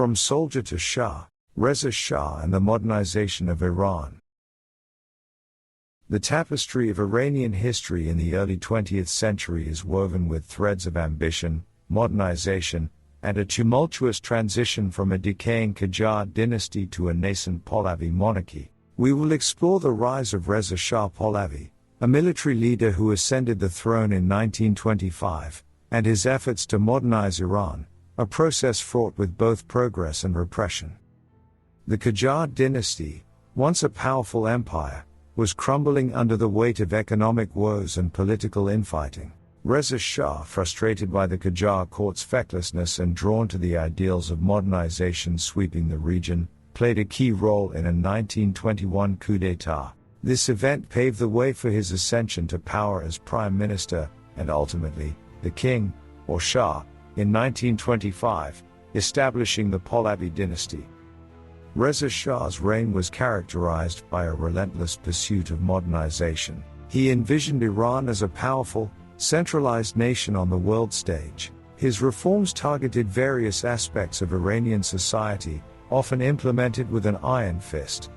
From Soldier to Shah, Reza Shah and the Modernization of Iran. The tapestry of Iranian history in the early 20th century is woven with threads of ambition, modernization, and a tumultuous transition from a decaying Qajar dynasty to a nascent Pahlavi monarchy. We will explore the rise of Reza Shah Pahlavi, a military leader who ascended the throne in 1925, and his efforts to modernize Iran, a process fraught with both progress and repression. The Qajar dynasty, once a powerful empire, was crumbling under the weight of economic woes and political infighting. Reza Shah, frustrated by the Qajar court's fecklessness and drawn to the ideals of modernization sweeping the region, played a key role in a 1921 coup d'état. This event paved the way for his ascension to power as prime minister, and ultimately, the king, or Shah, in 1925, establishing the Pahlavi dynasty. Reza Shah's reign was characterized by a relentless pursuit of modernization. He envisioned Iran as a powerful, centralized nation on the world stage. His reforms targeted various aspects of Iranian society, often implemented with an iron fist.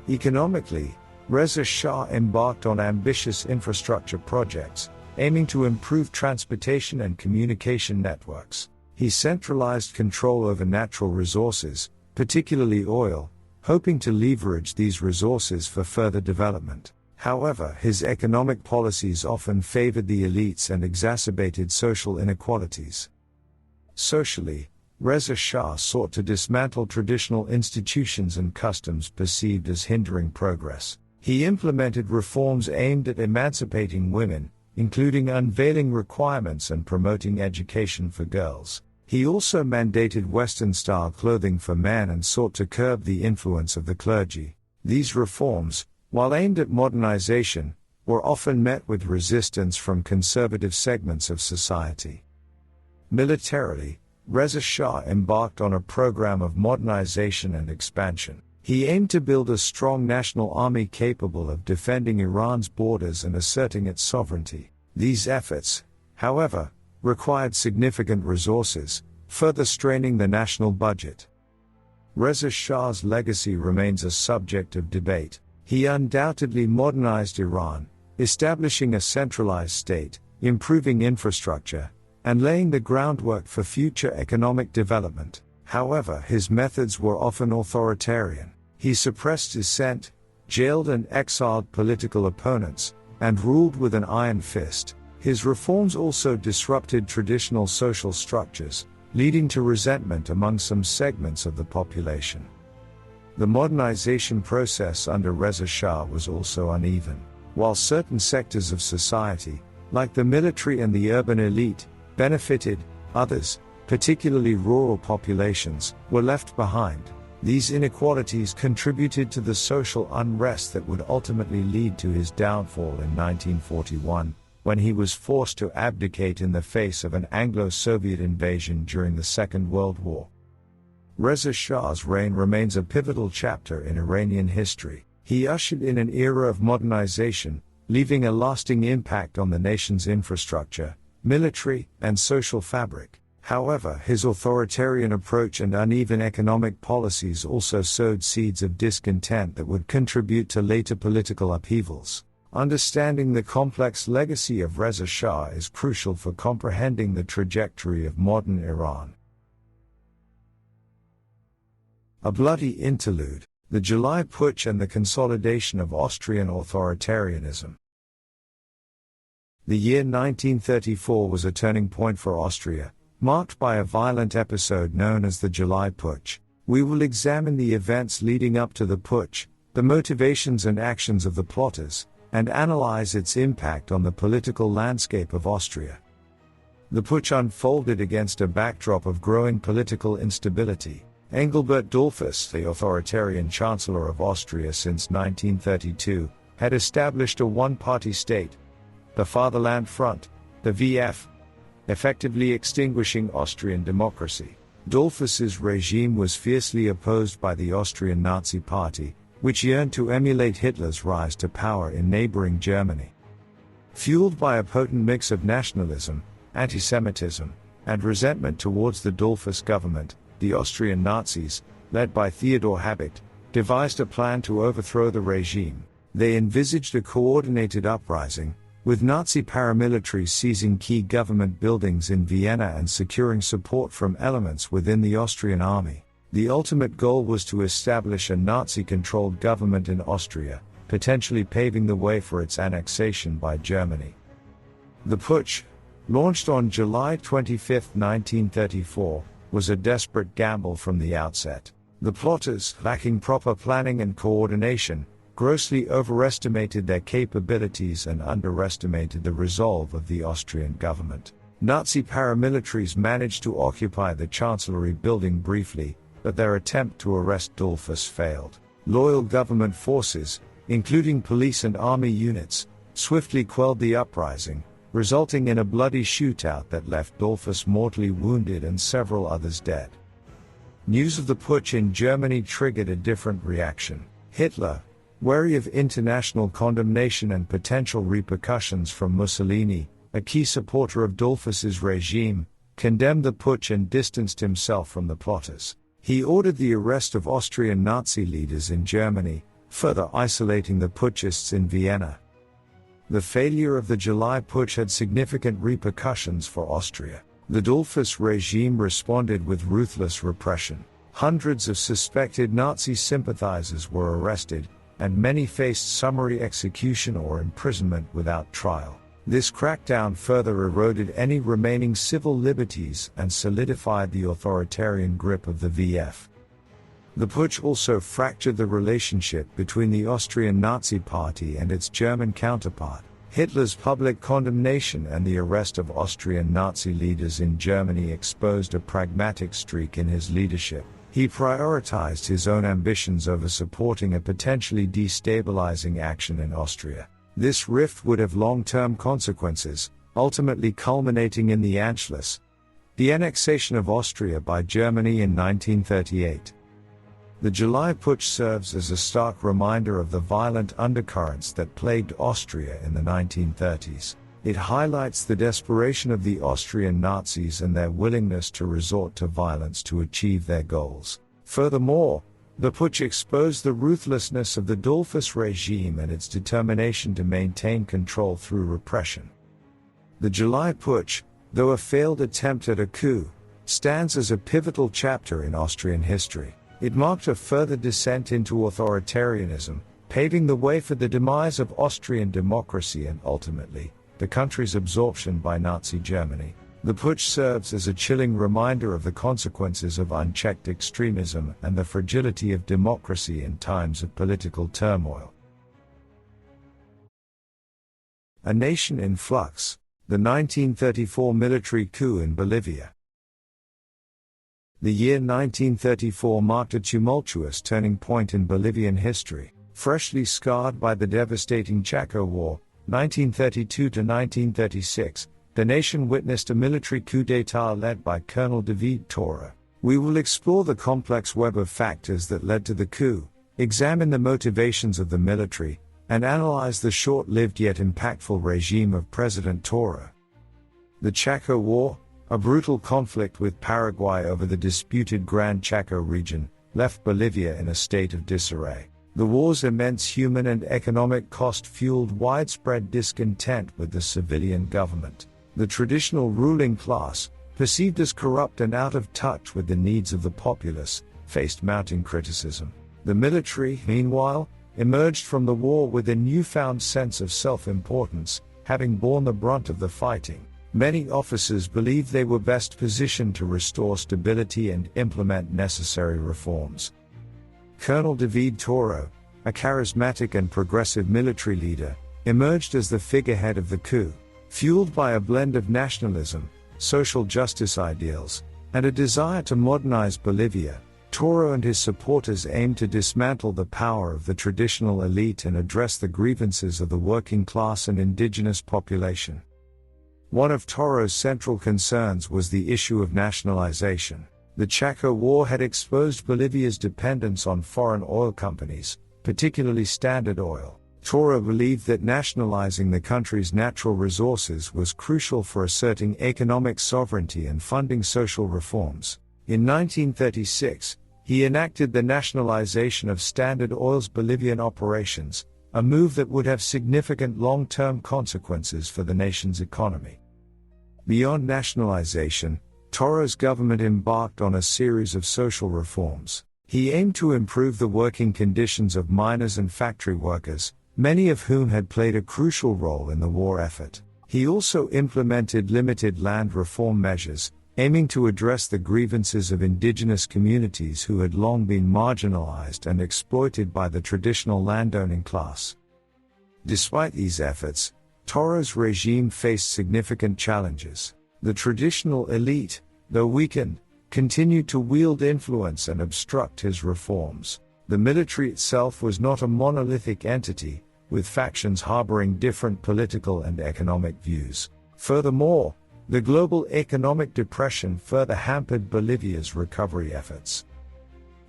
Economically, Reza Shah embarked on ambitious infrastructure projects, aiming to improve transportation and communication networks. He centralized control over natural resources, particularly oil, hoping to leverage these resources for further development. However, his economic policies often favored the elites and exacerbated social inequalities. Socially, Reza Shah sought to dismantle traditional institutions and customs perceived as hindering progress. He implemented reforms aimed at emancipating women, including unveiling requirements and promoting education for girls. He also mandated Western-style clothing for men and sought to curb the influence of the clergy. These reforms, while aimed at modernization, were often met with resistance from conservative segments of society. Militarily, Reza Shah embarked on a program of modernization and expansion. He aimed to build a strong national army capable of defending Iran's borders and asserting its sovereignty. These efforts, however, required significant resources, further straining the national budget. Reza Shah's legacy remains a subject of debate. He undoubtedly modernized Iran, establishing a centralized state, improving infrastructure, and laying the groundwork for future economic development. However, his methods were often authoritarian. He suppressed dissent, jailed and exiled political opponents, and ruled with an iron fist. His reforms also disrupted traditional social structures, leading to resentment among some segments of the population. The modernization process under Reza Shah was also uneven. While certain sectors of society, like the military and the urban elite, benefited, others, particularly rural populations, were left behind. These inequalities contributed to the social unrest that would ultimately lead to his downfall in 1941, when he was forced to abdicate in the face of an Anglo-Soviet invasion during the Second World War. Reza Shah's reign remains a pivotal chapter in Iranian history. He ushered in an era of modernization, leaving a lasting impact on the nation's infrastructure, military, and social fabric. However, his authoritarian approach and uneven economic policies also sowed seeds of discontent that would contribute to later political upheavals. Understanding the complex legacy of Reza Shah is crucial for comprehending the trajectory of modern Iran. A bloody interlude, the July Putsch and the consolidation of Austrian authoritarianism. The year 1934 was a turning point for Austria, marked by a violent episode known as the July Putsch. We will examine the events leading up to the putsch, the motivations and actions of the plotters, and analyze its impact on the political landscape of Austria. The putsch unfolded against a backdrop of growing political instability. Engelbert Dollfuss, the authoritarian Chancellor of Austria since 1932, had established a one-party state, the Fatherland Front, the VF, effectively extinguishing Austrian democracy. Dollfuss's regime was fiercely opposed by the Austrian Nazi Party, which yearned to emulate Hitler's rise to power in neighboring Germany. Fueled by a potent mix of nationalism, anti-Semitism, and resentment towards the Dollfuss government, the Austrian Nazis, led by Theodor Habich, devised a plan to overthrow the regime. They envisaged a coordinated uprising, with Nazi paramilitaries seizing key government buildings in Vienna and securing support from elements within the Austrian army. The ultimate goal was to establish a Nazi-controlled government in Austria, potentially paving the way for its annexation by Germany. The putsch, launched on July 25, 1934, was a desperate gamble from the outset. The plotters, lacking proper planning and coordination, grossly overestimated their capabilities and underestimated the resolve of the Austrian government. Nazi paramilitaries managed to occupy the Chancellery building briefly, but their attempt to arrest Dollfuss failed. Loyal government forces, including police and army units, swiftly quelled the uprising, resulting in a bloody shootout that left Dollfuss mortally wounded and several others dead. News of the putsch in Germany triggered a different reaction. Hitler, wary of international condemnation and potential repercussions from Mussolini, a key supporter of Dollfuss's regime, condemned the putsch and distanced himself from the plotters. He ordered the arrest of Austrian Nazi leaders in Germany, further isolating the putschists in Vienna. The failure of the July putsch had significant repercussions for Austria. The Dollfuss regime responded with ruthless repression. Hundreds of suspected Nazi sympathizers were arrested, and many faced summary execution or imprisonment without trial. This crackdown further eroded any remaining civil liberties and solidified the authoritarian grip of the VF. The putsch also fractured the relationship between the Austrian Nazi Party and its German counterpart. Hitler's public condemnation and the arrest of Austrian Nazi leaders in Germany exposed a pragmatic streak in his leadership. He prioritized his own ambitions over supporting a potentially destabilizing action in Austria. This rift would have long-term consequences, ultimately culminating in the Anschluss, the annexation of Austria by Germany in 1938. The July putsch serves as a stark reminder of the violent undercurrents that plagued Austria in the 1930s. It highlights the desperation of the Austrian Nazis and their willingness to resort to violence to achieve their goals. Furthermore, the putsch exposed the ruthlessness of the Dollfuss regime and its determination to maintain control through repression. The July putsch, though a failed attempt at a coup, stands as a pivotal chapter in Austrian history. It marked a further descent into authoritarianism, paving the way for the demise of Austrian democracy and ultimately, the country's absorption by Nazi Germany. The putsch serves as a chilling reminder of the consequences of unchecked extremism and the fragility of democracy in times of political turmoil. A nation in flux. The 1934 military coup in Bolivia. The year 1934 marked a tumultuous turning point in Bolivian history. Freshly scarred by the devastating Chaco War, 1932 to 1936, the nation witnessed a military coup d'état led by Colonel David Toro. We will explore the complex web of factors that led to the coup, examine the motivations of the military, and analyze the short-lived yet impactful regime of President Toro. The Chaco War, a brutal conflict with Paraguay over the disputed Gran Chaco region, left Bolivia in a state of disarray. The war's immense human and economic cost fueled widespread discontent with the civilian government. The traditional ruling class, perceived as corrupt and out of touch with the needs of the populace, faced mounting criticism. The military, meanwhile, emerged from the war with a newfound sense of self-importance, having borne the brunt of the fighting. Many officers believed they were best positioned to restore stability and implement necessary reforms. Colonel David Toro, a charismatic and progressive military leader, emerged as the figurehead of the coup. Fueled by a blend of nationalism, social justice ideals, and a desire to modernize Bolivia, Toro and his supporters aimed to dismantle the power of the traditional elite and address the grievances of the working class and indigenous population. One of Toro's central concerns was the issue of nationalization. The Chaco War had exposed Bolivia's dependence on foreign oil companies, particularly Standard Oil. Toro believed that nationalizing the country's natural resources was crucial for asserting economic sovereignty and funding social reforms. In 1936, he enacted the nationalization of Standard Oil's Bolivian operations, a move that would have significant long-term consequences for the nation's economy. Beyond nationalization, Toro's government embarked on a series of social reforms. He aimed to improve the working conditions of miners and factory workers, many of whom had played a crucial role in the war effort. He also implemented limited land reform measures, aiming to address the grievances of indigenous communities who had long been marginalized and exploited by the traditional landowning class. Despite these efforts, Toro's regime faced significant challenges. The traditional elite, though weakened, continued to wield influence and obstruct his reforms. The military itself was not a monolithic entity, with factions harboring different political and economic views. Furthermore, the global economic depression further hampered Bolivia's recovery efforts.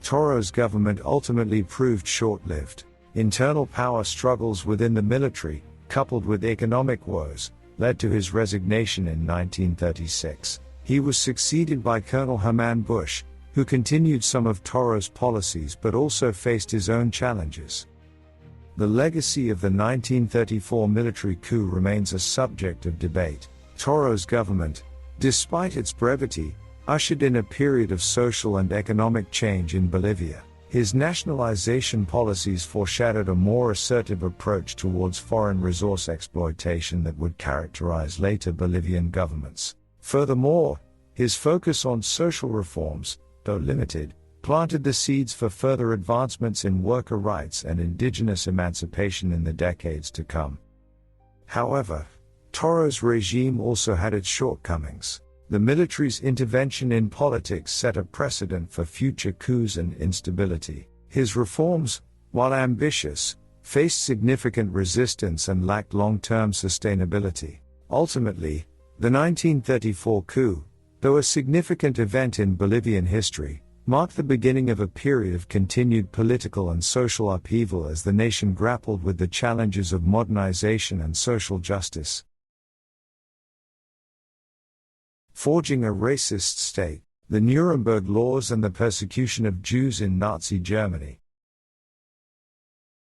Toro's government ultimately proved short-lived. Internal power struggles within the military, coupled with economic woes, led to his resignation in 1936. He was succeeded by Colonel Herman Busch, who continued some of Toro's policies but also faced his own challenges. The legacy of the 1934 military coup remains a subject of debate. Toro's government, despite its brevity, ushered in a period of social and economic change in Bolivia. His nationalization policies foreshadowed a more assertive approach towards foreign resource exploitation that would characterize later Bolivian governments. Furthermore, his focus on social reforms, though limited, planted the seeds for further advancements in worker rights and indigenous emancipation in the decades to come. However, Toro's regime also had its shortcomings. The military's intervention in politics set a precedent for future coups and instability. His reforms, while ambitious, faced significant resistance and lacked long-term sustainability. Ultimately, the 1934 coup, though a significant event in Bolivian history, marked the beginning of a period of continued political and social upheaval as the nation grappled with the challenges of modernization and social justice. Forging a racist state, the Nuremberg Laws and the persecution of Jews in Nazi Germany.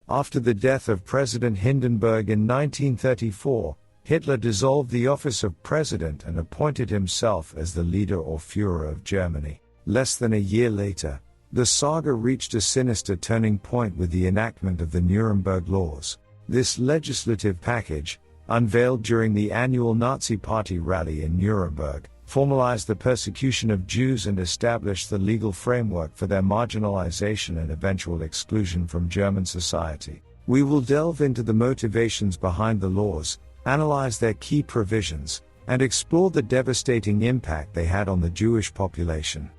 After the death of President Hindenburg in 1934, Hitler dissolved the office of president and appointed himself as the leader or Führer of Germany. Less than a year later, the saga reached a sinister turning point with the enactment of the Nuremberg Laws. This legislative package, unveiled during the annual Nazi Party rally in Nuremberg, formalized the persecution of Jews and established the legal framework for their marginalization and eventual exclusion from German society. We will delve into the motivations behind the laws, analyze their key provisions, and explore the devastating impact they had on the Jewish population.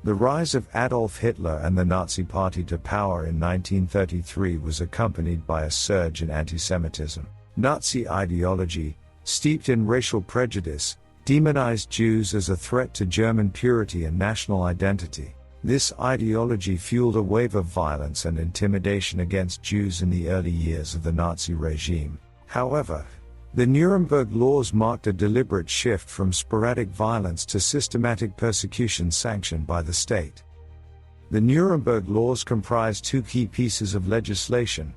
The rise of Adolf Hitler and the Nazi Party to power in 1933 was accompanied by a surge in antisemitism. Nazi ideology, steeped in racial prejudice, demonized Jews as a threat to German purity and national identity. This ideology fueled a wave of violence and intimidation against Jews in the early years of the Nazi regime. However, the Nuremberg Laws marked a deliberate shift from sporadic violence to systematic persecution sanctioned by the state. The Nuremberg Laws comprised two key pieces of legislation: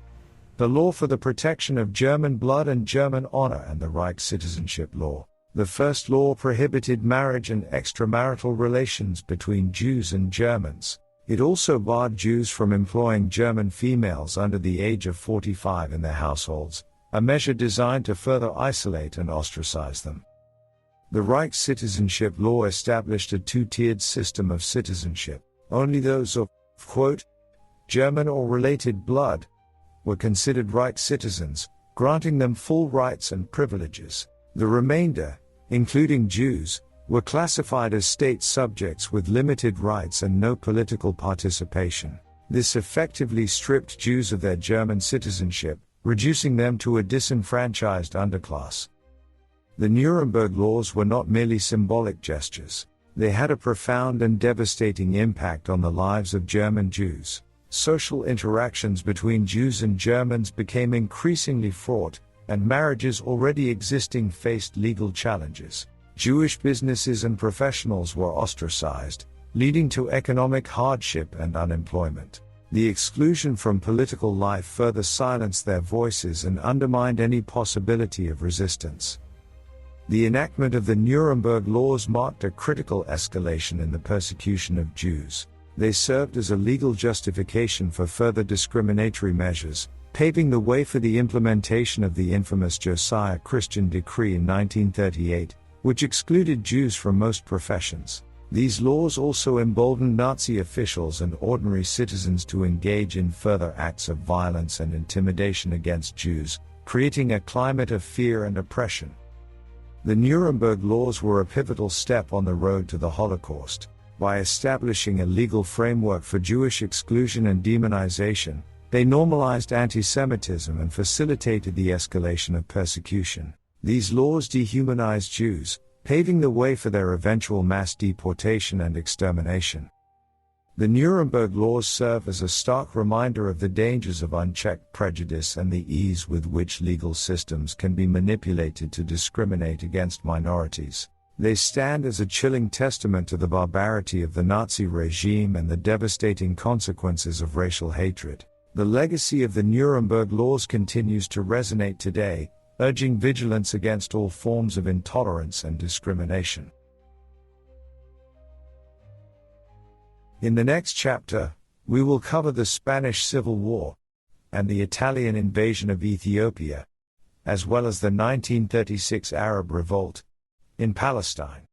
the Law for the Protection of German Blood and German Honor and the Reich Citizenship Law. The first law prohibited marriage and extramarital relations between Jews and Germans. It also barred Jews from employing German females under the age of 45 in their households, a measure designed to further isolate and ostracize them. The Reich Citizenship Law established a two-tiered system of citizenship. Only those of, quote, German or related blood were considered Reich citizens, granting them full rights and privileges. The remainder, including Jews, were classified as state subjects with limited rights and no political participation. This effectively stripped Jews of their German citizenship, reducing them to a disenfranchised underclass. The Nuremberg Laws were not merely symbolic gestures. They had a profound and devastating impact on the lives of German Jews. Social interactions between Jews and Germans became increasingly fraught, and marriages already existing faced legal challenges. Jewish businesses and professionals were ostracized, leading to economic hardship and unemployment. The exclusion from political life further silenced their voices and undermined any possibility of resistance. The enactment of the Nuremberg Laws marked a critical escalation in the persecution of Jews. They served as a legal justification for further discriminatory measures, paving the way for the implementation of the infamous Josiah Christian Decree in 1938, which excluded Jews from most professions. These laws also emboldened Nazi officials and ordinary citizens to engage in further acts of violence and intimidation against Jews, creating a climate of fear and oppression. The Nuremberg Laws were a pivotal step on the road to the Holocaust. By establishing a legal framework for Jewish exclusion and demonization, they normalized anti-Semitism and facilitated the escalation of persecution. These laws dehumanized Jews, paving the way for their eventual mass deportation and extermination. The Nuremberg Laws serve as a stark reminder of the dangers of unchecked prejudice and the ease with which legal systems can be manipulated to discriminate against minorities. They stand as a chilling testament to the barbarity of the Nazi regime and the devastating consequences of racial hatred. The legacy of the Nuremberg Laws continues to resonate today, urging vigilance against all forms of intolerance and discrimination. In the next chapter, we will cover the Spanish Civil War and the Italian invasion of Ethiopia, as well as the 1936 Arab Revolt in Palestine.